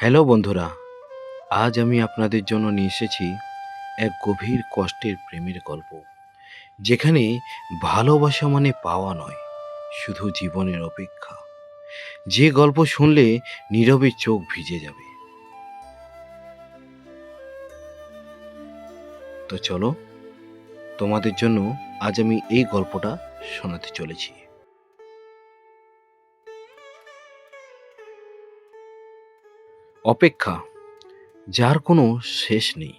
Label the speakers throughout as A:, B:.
A: Hello বন্ধুরা, আজ আমি আপনাদের জন্য নিয়ে এসেছি এক গভীর কষ্টের প্রেমের গল্প, যেখানে ভালোবাসা মানে পাওয়া নয়, শুধু জীবনের অপেক্ষা। যে গল্প শুনলে নীরবে চোখ ভিজে যাবে। তো চলো, তোমাদের জন্য আজ আমি এই গল্পটা শোনাতে চলেছি। অপেক্ষা, যার কোনো শেষ নেই।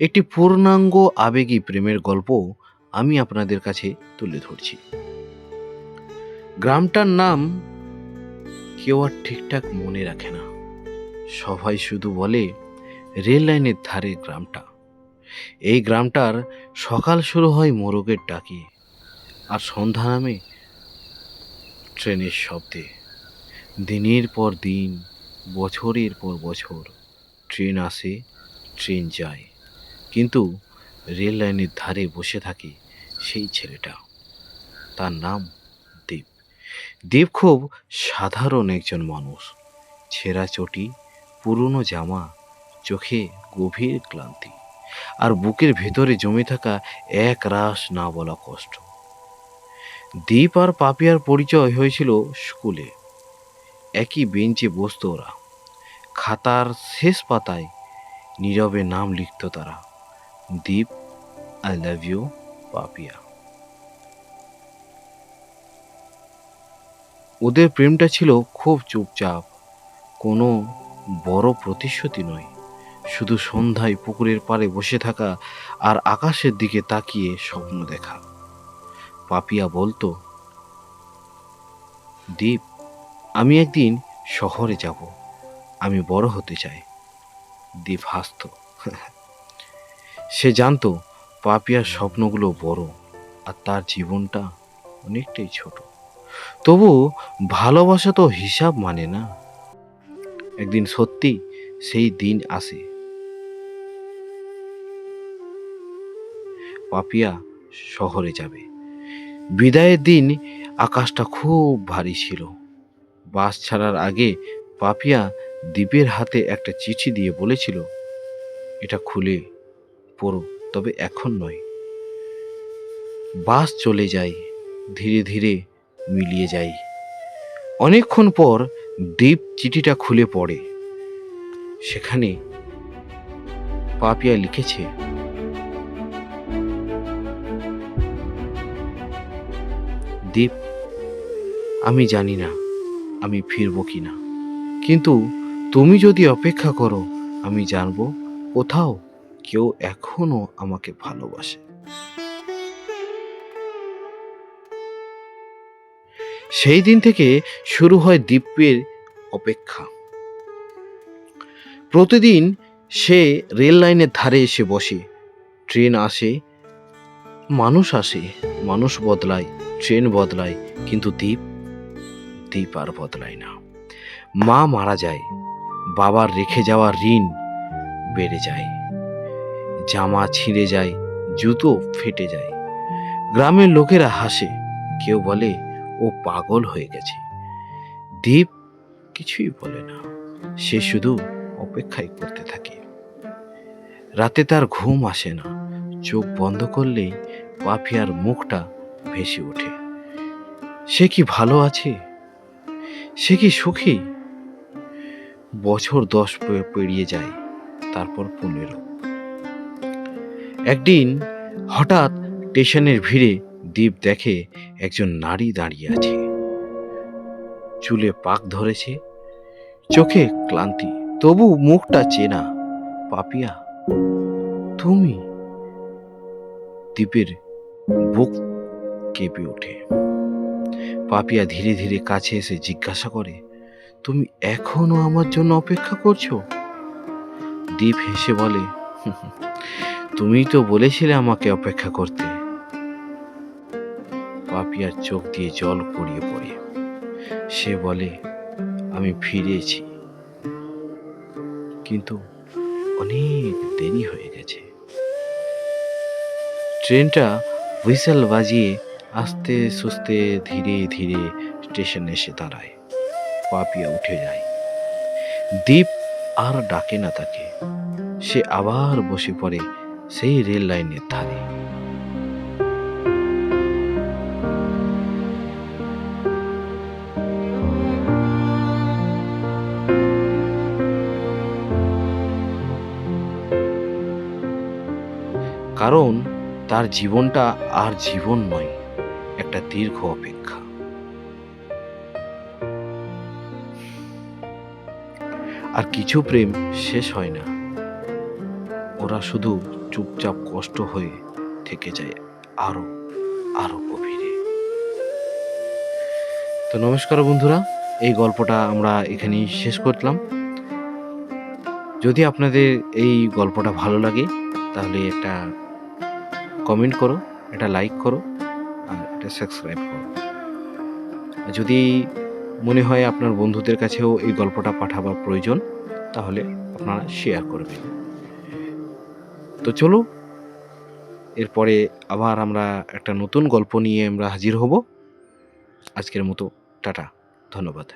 A: একটি পূর্ণাঙ্গ আবেগী প্রেমের গল্প আমি আপনাদের কাছে তুলে ধরছি। গ্রামটার নাম কেউ আর ঠিকঠাক মনে রাখে না। সবাই শুধু বলে রেল লাইনের ধারে গ্রামটা। এই গ্রামটার সকাল শুরু হয় মোরগের ডাকে, আর সন্ধ্যা নামে ট্রেনের শব্দে। দিনের পর দিন, বছরের পর বছর ট্রেন আসে, ট্রেন যায়, কিন্তু রেল লাইনের ধারে বসে থাকে সেই ছেলেটা। তার নাম দীপ। দীপ খুব সাধারণ একজন মানুষ। ছেঁড়া চটি, পুরনো জামা, চোখে গভীর ক্লান্তি, আর বুকের ভেতরে জমে থাকা এক রাশ না বলা কষ্ট। দীপ আর পাপিয়ার পরিচয় হয়েছিল স্কুলে। একই বেঞ্চে বসত ওরা। খাতার শেষ পাতায় নীরবে নাম লিখত তারা, দীপ, আই লাভ ইউ পাপিয়া। ওদের প্রেমটা ছিল খুব চুপচাপ, কোনো বড় প্রতিশ্রুতি নয়। শুধু সন্ধ্যায় পুকুরের পাড়ে বসে থাকা আর আকাশের দিকে তাকিয়ে স্বপ্ন দেখা। পাপিয়া বলতো, দীপ, আমি একদিন শহরে যাব, আমি বড় হতে চাই। দীপ হাসত। সে জানতো পাপিয়ার স্বপ্নগুলো বড়, আর তার জীবনটা অনেকটাই ছোট। তবু ভালোবাসা তো হিসাব মানে না। একদিন সত্যি সেই দিন আসে। পাপিয়া শহরে যাবে। বিদায়ের দিন আকাশটা খুব ভারী ছিল। বাস ছাড়ার আগে পাপিয়া দীপের হাতে একটা চিঠি দিয়ে বলেছিল, এটা খুলে পড়ো, তবে এখন নয়। বাস চলে যায়, ধীরে ধীরে মিলিয়ে যায়। অনেকক্ষণ পর দীপ চিঠিটা খুলে পড়ে। সেখানে পাপিয়া লিখেছে, দীপ, আমি জানি না আমি ফিরবো কিনা, কিন্তু তুমি যদি অপেক্ষা করো, আমি জানবো কোথাও কেউ এখনো আমাকে ভালোবাসে। সেই দিন থেকে শুরু হয় দীপের অপেক্ষা। প্রতিদিন সে রেল লাইনের ধারে এসে বসে। ট্রেন আসে, মানুষ আসে, মানুষ বদলায়, ট্রেন বদলায়, কিন্তু দীপ, দীপ আর বদলায় না। মা মারা যায়, বাবার রেখে যাওয়া ঋণ বেড়ে যায়, জামা ছিঁড়ে যায়, জুতো ফেটে যায়। গ্রামের লোকেরা হাসে, কেউ বলে ও পাগল হয়ে গেছে। দীপ কিছুই বলে না, সে শুধু অপেক্ষাই করতে থাকে। রাতে তার ঘুম আসে না। চোখ বন্ধ করলেই পাপিয়ার মুখটা ভেসে ওঠে। সে কি ভালো আছে? সে কি সুখী? বছর 10 পেরিয়ে যায়, তারপর 15। একদিন হঠাৎ স্টেশনের ভিড়ে দীপ দেখে একজন নারী দাঁড়িয়ে আছে। চুলে পাক ধরেছে, চোখে ক্লান্তি, তবু মুখটা চেনা। পাপিয়া, তুমি? দীপের বুক কেঁপে ওঠে। পাপিয়া ধীরে ধীরে কাছে এসে জিজ্ঞাসা করে, তুমি এখনো আমার জন্য অপেক্ষা করছো? দীপ হেসে বলে, তুমি তো বলেছিলে আমাকে অপেক্ষা করতে। পাপিয়ার চোখ দিয়ে জল গড়িয়ে পড়ে। সে বলে, আমি ফিরেছি, কিন্তু অনেক দেরি হয়ে গেছে। ট্রেনটা হুইসেল বাজিয়ে আস্তে সুস্তে ধীরে ধীরে স্টেশনে এসে দাঁড়ায়। পাপিয়া উঠে যায়। দীপ আর ডাকে না তাকে। সে আবার বসে পড়ে সেই রেল লাইনের ধারে। কারণ তার জীবনটা আর জীবন নয়, একটা দীর্ঘ অপেক্ষা। আর কিছু প্রেম শেষ হয় না, ওরা শুধু চুপচাপ কষ্ট হয়ে থেকে যায় আরো আরো গভীরে। তো নমস্কার বন্ধুরা, এই গল্পটা আমরা এখানেই শেষ করলাম। যদি আপনাদের এই গল্পটা ভালো লাগে তাহলে একটা কমেন্ট করো, একটা লাইক করো, আর এটা সাবস্ক্রাইব করো। আর যদি মনে হয় আপনার বন্ধুদের কাছেও এই গল্পটা পাঠাবার প্রয়োজন, তাহলে আপনারা শেয়ার করবেন। তো চলো, এরপরে আবার আমরা একটা নতুন গল্প নিয়ে আমরা হাজির হব। আজকের মতো টাটা, ধন্যবাদ।